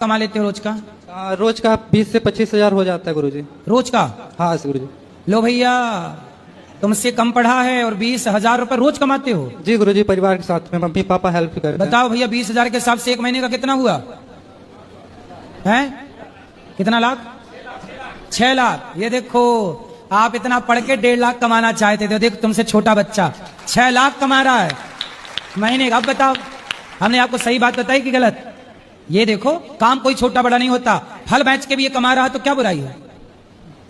कमा लेते हो रोज का? रोज का 20 से 25 हजार हो जाता है गुरुजी। रोज का? हाँ गुरुजी। लो भैया, तुमसे कम पढ़ा है और 20,000 रुपए रोज कमाते हो? जी गुरुजी, परिवार के साथ में मम्मी पापा हेल्प करते हैं। बताओ भैया, 20,000 के हिसाब से एक महीने का कितना हुआ है? कितना लाख? 6 लाख। ये देखो, आप इतना पढ़ के 1.5 लाख कमाना चाहते थे, देखो तुमसे छोटा बच्चा 6 लाख कमा रहा है महीने का। अब बताओ, हमने आपको सही बात बताई कि गलत? ये देखो, काम कोई छोटा बड़ा नहीं होता। फल बेच के भी ये कमा रहा है तो क्या बुराई है?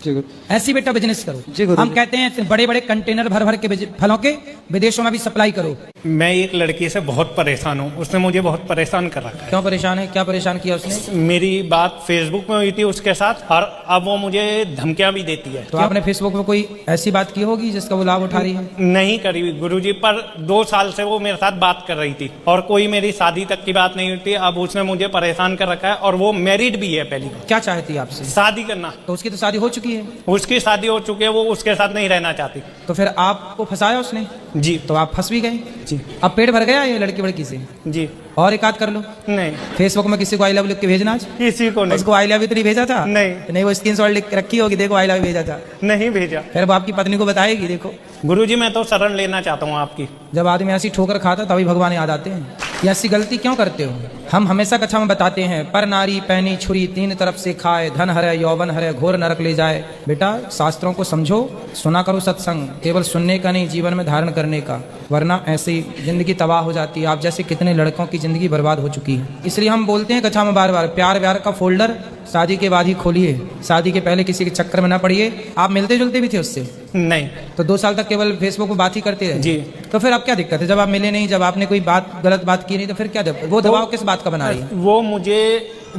जी गुरु। ऐसी बेटा बिजनेस करो। जी गुरु। हम कहते हैं बड़े बड़े कंटेनर भर भर के फलों के विदेशों में भी सप्लाई करो। मैं एक लड़की से बहुत परेशान हूँ, उसने मुझे बहुत परेशान कर रखा है। क्यों परेशान है? क्या परेशान किया उसने? मेरी बात फेसबुक में हुई थी उसके साथ, और अब वो मुझे धमकियां भी देती है। तो आपने फेसबुक में कोई ऐसी बात की होगी जिसका वो लाभ उठा रही है? नहीं करी गुरुजी, पर 2 साल से वो मेरे साथ बात कर रही थी और कोई मेरी शादी तक की बात नहीं हुई थी। अब उसने मुझे परेशान कर रखा है और वो मैरिड भी है। पहली क्या चाहती है आपसे? शादी करना। तो उसकी तो शादी हो चुकी है। उसकी शादी हो चुकी है, वो उसके साथ नहीं रहना चाहती। तो फिर आपको फंसाया उसने? जी। तो आप फंस भी गए। जी। अब पेट भर गया ये लड़की वड़की से? जी। और एक आध कर लो। नहीं। फेसबुक में किसी को आई लव लिख के भेजना आज? किसी को नहीं। उसको आई लव यू तो नहीं भेजा था? नहीं। वो स्क्रीनशॉट लिख के रखी होगी, देखो आई लव यू भेजा था। नहीं भेजा। फिर वो आपकी पत्नी को बताएगी। देखो गुरुजी, मैं तो शरण लेना चाहता हूँ आपकी। जब आदमी ऐसी ठोकर खाता तभी भगवान याद आते हैं। ये ऐसी गलती क्यों करते हो? हम हमेशा कक्षा में बताते हैं, पर नारी पहनी छुरी तीन तरफ से खाए, धन हरे यौवन हरे घोर नरक ले जाए। बेटा, शास्त्रों को समझो, सुना करो सत्संग, केवल सुनने का नहीं, जीवन में धारण करने का, वरना ऐसी जिंदगी तबाह हो जाती है। आप जैसे कितने लड़कों की जिंदगी बर्बाद हो चुकी है। इसलिए हम बोलते हैं कक्षा में बार बार, प्यार व्यार का फोल्डर शादी के बाद ही खोलिए, शादी के पहले किसी के चक्कर में ना पड़िए। आप मिलते जुलते भी थे उससे? नहीं। तो 2 साल तक केवल फेसबुक में बात ही करते रहे? जी। तो फिर अब क्या दिक्कत है? जब आप मिले नहीं, जब आपने कोई बात गलत बात की नहीं, तो फिर क्या वो दबाव किस बात का बना रही है? वो मुझे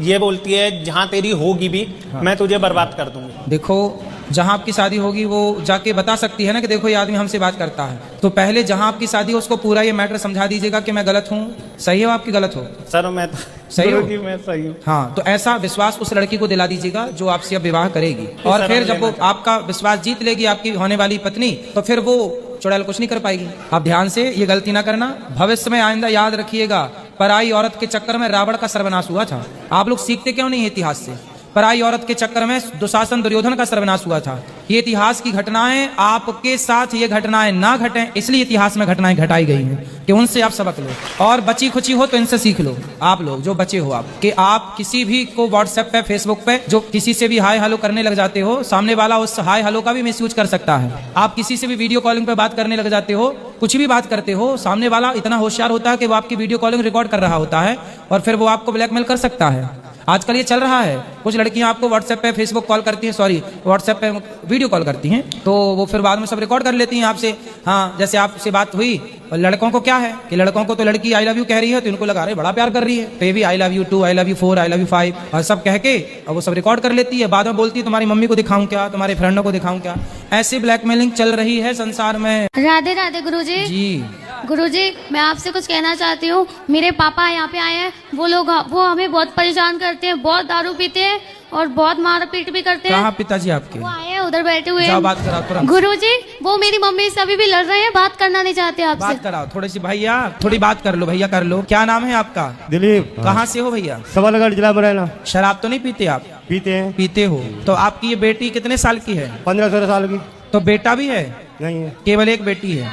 ये बोलती है, जहाँ तेरी होगी भी मैं तुझे बर्बाद कर दूंगी। देखो, जहाँ आपकी शादी होगी वो जाके बता सकती है ना कि देखो ये आदमी हमसे बात करता है। तो पहले जहाँ आपकी शादी हो उसको पूरा ये मैटर समझा दीजिएगा कि मैं गलत हूँ। सही हो आपकी? गलत हो? सर मैं तो सही हो? मैं सही हूँ। हाँ, तो ऐसा विश्वास उस लड़की को दिला दीजिएगा जो आपसे अब विवाह करेगी। और फिर जब वो आपका विश्वास जीत लेगी, आपकी होने वाली पत्नी, तो फिर वो चुड़ैल कुछ नहीं कर पाएगी। आप ध्यान से ये गलती ना करना। भविष्य में आइंदा याद रखिएगा, पराई औरत के चक्कर में रावण का सर्वनाश हुआ था। आप लोग सीखते क्यों नहीं है इतिहास से? पराई औरत के चक्कर में दुशासन दुर्योधन का सर्वनाश हुआ था। ये इतिहास की घटनाएं, आपके साथ ये घटनाएं ना घटें, इसलिए इतिहास में घटनाएं घटाई गई हैं कि उनसे आप सबक लो। और बची खुची हो तो इनसे सीख लो। आप लोग जो बचे हो, आप कि आप किसी भी को व्हाट्सएप पे, फेसबुक पे जो किसी से भी हाय हेलो करने लग जाते हो, सामने वाला उस हाय हेलो का भी मिसयूज कर सकता है। आप किसी से भी वीडियो कॉलिंग पे बात करने लग जाते हो, कुछ भी बात करते हो, सामने वाला इतना होशियार होता है कि वो आपकी वीडियो कॉलिंग रिकॉर्ड कर रहा होता है और फिर वो आपको ब्लैकमेल कर सकता है। आजकल ये चल रहा है। कुछ लड़कियां आपको व्हाट्सएप पे, फेसबुक कॉल करती हैं, सॉरी व्हाट्सएप पे वीडियो कॉल करती हैं, तो वो फिर बाद में सब रिकॉर्ड कर लेती हैं आपसे। हाँ, जैसे आपसे बात हुई, और लड़कों को क्या है कि लड़कों को तो लड़की आई लव यू कह रही है तो इनको लगा रहे बड़ा प्यार कर रही है, तो ये भी I love you 2, I love you 4, I love you 5 और सब कह के और वो सब रिकॉर्ड कर लेती है। बाद में बोलती है तुम्हारी मम्मी को दिखाऊं क्या, तुम्हारे फ्रेंडों को दिखाऊं क्या। ऐसी ब्लैकमेलिंग चल रही है संसार में। राधे राधे गुरुजी। जी गुरुजी, मैं आपसे कुछ कहना चाहती हूँ। मेरे पापा यहाँ पे आए हैं, वो हमें बहुत परेशान करते हैं, बहुत दारू पीते हैं और बहुत मार पीट भी करते हैं। कहाँ पिताजी आपके? वो आए हैं, उधर बैठे हुए जाओ हैं। बात कराओ तुरंत। गुरुजी, वो मेरी मम्मी से अभी भी लड़ रहे हैं, बात करना नहीं चाहते आपसे। बात कराओ थोड़ी सी। भैया थोड़ी बात कर लो, भैया कर लो। क्या नाम है आपका? दिलीप। कहाँ से हो भैया? सबलगढ़ जिला मुरैना। शराब तो नहीं पीते आप? पीते हैं। पीते हो। तो आपकी ये बेटी कितने साल की है? 15-16 साल की। तो बेटा भी है? नहीं है, केवल एक बेटी है?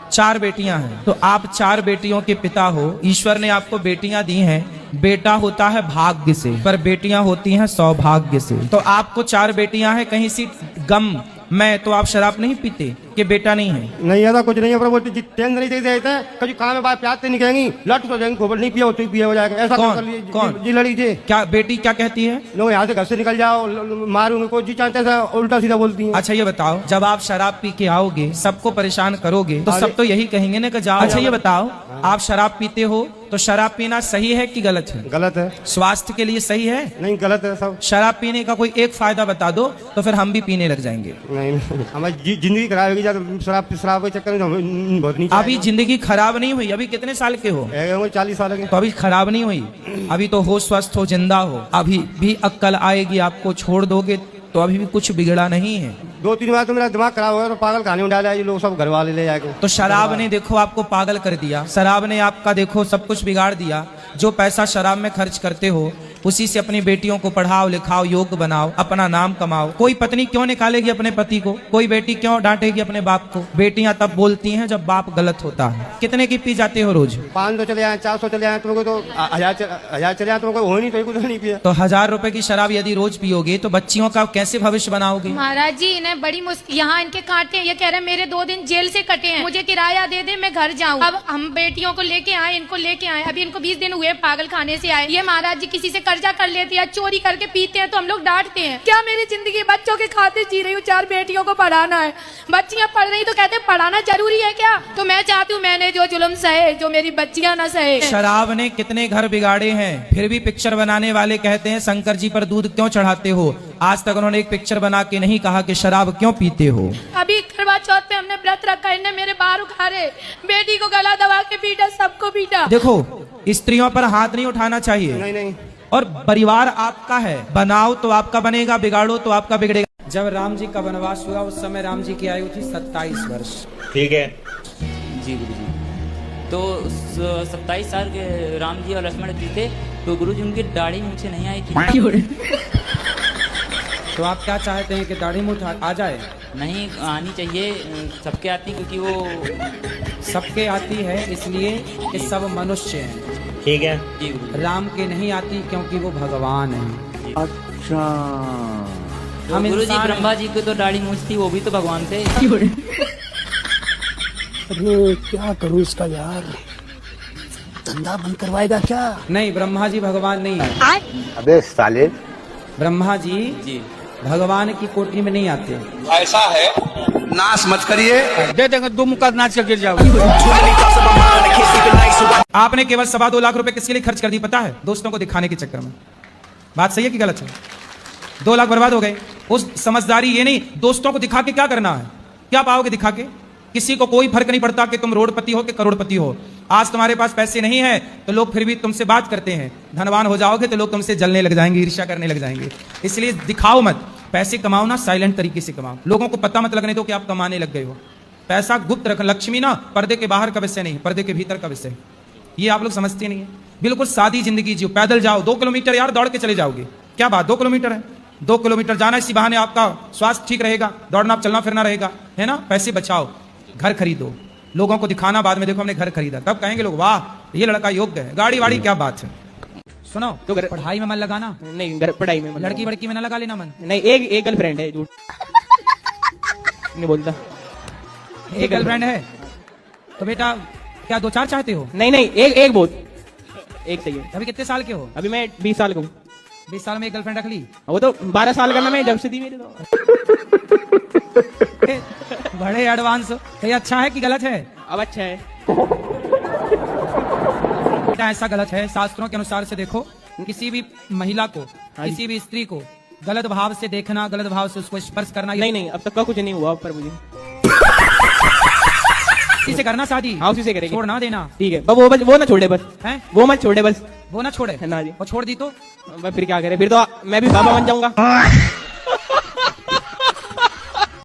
4 बेटियां हैं। तो आप 4 बेटियों के पिता हो। ईश्वर ने आपको बेटियां दी हैं। बेटा होता है भाग्य से, पर बेटियां होती हैं सौभाग्य से। तो आपको 4 बेटियां हैं, कहीं सी गम मैं तो आप शराब नहीं पीते कि बेटा नहीं है? नहीं ऐसा कुछ नहीं है, पर बोलते टेंशन नहीं देते हैं, कभी काम में बात प्याते नहीं कहेंगी, लट तो जाएंगे, खबर नहीं पिया हो तो पिया हो जाएगा। ऐसा कौन? कर लिए कौन? जी लड़ी थे। क्या बेटी क्या कहती है? लोग यहाँ से घर से निकल जाओ, मारूंगे को जी चाहते हैं, उल्टा सीधा बोलती हैं। अच्छा ये बताओ, जब आप शराब पी के आओगे, सबको परेशान करोगे, तो सब तो यही कहेंगे ना कि जाओ। अच्छा ये बताओ, आप शराब पीते हो तो शराब पीना सही है कि गलत है? गलत है। स्वास्थ्य के लिए सही है? नहीं, गलत है सब। शराब पीने का कोई एक फायदा बता दो तो फिर हम भी पीने लग जाएंगे। नहीं, हमारी जिंदगी खराब होगी शराब के चक्कर में। बहुत नहीं। अभी जिंदगी खराब नहीं हुई। अभी कितने साल के हो? 40 साल के। तो अभी खराब नहीं हुई। अभी तो हो, स्वस्थ हो, जिंदा हो। अभी भी अक्ल आएगी, आपको छोड़ दोगे तो अभी भी कुछ बिगड़ा नहीं है। 2-3 बार तो मेरा दिमाग खराब हो गया, तो पागल कहानी में डाला ये लोग, सब घर वाले ले जाके। तो शराब ने देखो आपको पागल कर दिया, शराब ने आपका देखो सब कुछ बिगाड़ दिया। जो पैसा शराब में खर्च करते हो, उसी से अपनी बेटियों को पढ़ाओ लिखाओ, योग्य बनाओ, अपना नाम कमाओ। कोई पत्नी क्यों निकालेगी अपने पति को? कोई बेटी क्यों डांटेगी अपने बाप को? बेटियां तब बोलती हैं जब बाप गलत होता है। कितने की पी जाते हो रोज? 500 चले आए, 400 चले आए, तुमको तो 1000 चले आए, तुमको हो नहीं, तो कुछ नहीं पिया। तो 1000 रुपए की शराब यदि रोज पियोगे तो बच्चियों का कैसे भविष्य बनाओगे? महाराज जी इन्हें बड़ी मुश्किल, यहाँ इनके कांटे हैं। ये कह रहे हैं मेरे 2 दिन जेल से कटे हैं, मुझे किराया दे दे, मैं घर जाऊँ। अब हम बेटियों को लेके आए, इनको लेके आए, अभी इनको 20 दिन हुए पागल खाने से आए। ये महाराज जी किसी से कर्जा कर लेते हैं, चोरी करके पीते हैं, तो हम लोग डांटते हैं। क्या मेरी जिंदगी बच्चों के खाते जी रही हूँ, 4 बेटियों को पढ़ाना है, बच्चियां पढ़ रही तो कहते हैं पढ़ाना जरूरी है क्या? तो मैं चाहती हूँ मैंने जो जुल्म सहे, जो मेरी बच्चियां ना सहे। शराब ने कितने घर बिगाड़े हैं, फिर भी पिक्चर बनाने वाले कहते हैं शंकर जी पर दूध क्यों चढ़ाते हो? आज तक उन्होंने एक पिक्चर बना के नहीं कहा कि शराब क्यों पीते हो। अभी करवा चौथ पे हमने व्रत रखा, इन्हें मेरे बाल उखाड़े, बेटी को गला दबा के पीटा, सबको पीटा। देखो, स्त्रियों पर हाथ नहीं उठाना चाहिए। नहीं नहीं, और परिवार आपका है, बनाओ तो आपका बनेगा, बिगाड़ो तो आपका बिगड़ेगा। जब राम जी का वनवास हुआ उस समय राम जी की आयु थी 27 वर्ष। ठीक है जी गुरु जी। तो 27 साल के राम जी और लक्ष्मण जी थे, तो गुरु जी उनकी दाढ़ी मुझसे नहीं आई थी। तो आप क्या चाहते हैं कि दाढ़ी मूंछ आ जाए? नहीं आनी चाहिए, सबके आती, क्योंकि वो सबके आती है इसलिए कि सब मनुष्य हैं। ठीक है जी गुरु जी। राम के नहीं आती क्योंकि वो भगवान है। अच्छा तो हम गुरु जी इंसान ब्रह्मा जी को तो दाढ़ी मूंछ थी, वो भी तो भगवान थे। अरे क्या करूं इसका यार, धंधा बंद करवाएगा क्या? नहीं, ब्रह्मा जी भगवान नहीं है। अबे साले, ब्रह्मा जी जी भगवान की कोठी में नहीं आते। ऐसा है, नाश मत करिए, दे देंगे 2 मुक्का नाच के गिर जाओ। आपने केवल 2.25 लाख रुपए किसके लिए खर्च कर दी पता है? दोस्तों को दिखाने के चक्कर में। बात सही है कि गलत है? 2 लाख बर्बाद हो गए। उस समझदारी ये नहीं, दोस्तों को दिखा के क्या करना है? क्या पाओगे दिखा के? किसी को कोई फर्क नहीं पड़ता कि तुम रोडपति हो कि करोड़पति हो। आज तुम्हारे पास पैसे नहीं है तो लोग फिर भी तुमसे बात करते हैं, धनवान हो जाओगे तो लोग तुमसे जलने लग जाएंगे, ईर्ष्या करने लग जाएंगे। इसलिए दिखाओ मत, पैसे कमाओ ना, साइलेंट तरीके से कमाओ। लोगों को पता मत लगने दो कि आप कमाने लग गए हो। पैसा गुप्त रख। लक्ष्मी ना पर्दे के बाहर का विषय नहीं, पर्दे के भीतर का विषय। ये आप लोग समझते नहीं है। बिल्कुल सादी जिंदगी जियो, पैदल जाओ 2 किलोमीटर यार, दौड़ के चले जाओगे। क्या बात, 2 किलोमीटर है, 2 किलोमीटर जाना, इसी बहाने आपका स्वास्थ्य ठीक रहेगा, दौड़ना चलना फिरना रहेगा, है ना? पैसे बचाओ, घर खरीदो, लोगों को दिखाना बाद में, देखो हमने घर खरीदा, तब कहेंगे लोग वाह ये लड़का योग्य है। गाड़ी वाड़ी क्या बात है? सुनो तो पढ़ाई में मन लगाना नहीं, घर पढ़ाई में मन लड़की वड़की में ना लगा लेना मन। नहीं, एक गर्लफ्रेंड है, झूठ नहीं बोलता। एक गर्लफ्रेंड है तो बेटा क्या 2-4 चाहते हो? नहीं नहीं, एक बहुत, एक चाहिए। अभी कितने साल के हो? अभी मैं 20 साल का हूँ। 20 साल में एक गर्लफ्रेंड रख ली? वो तो 12 साल का ना, मैं जब से दी मेरे तो। बड़े एडवांस हो। तो ये अच्छा है कि गलत है? अब अच्छा है। बेटा ऐसा गलत है, शास्त्रों के अनुसार से देखो, किसी भी महिला को, किसी भी स्त्री को गलत भाव से देखना, गलत भाव से उसको स्पर्श करना, नहीं नहीं, अब तक का कुछ नहीं हुआ पर मुझे। इसी से करना शादी? हाँ उसी से करेंगे। छोड़ ना देना। ठीक है, वो ना छोड़े बस। हैं? वो मत छोड़े बस। वो ना छोड़े ना जी। और छोड़ दी तो फिर क्या करे, फिर तो मैं भी बाबा बन जाऊंगा।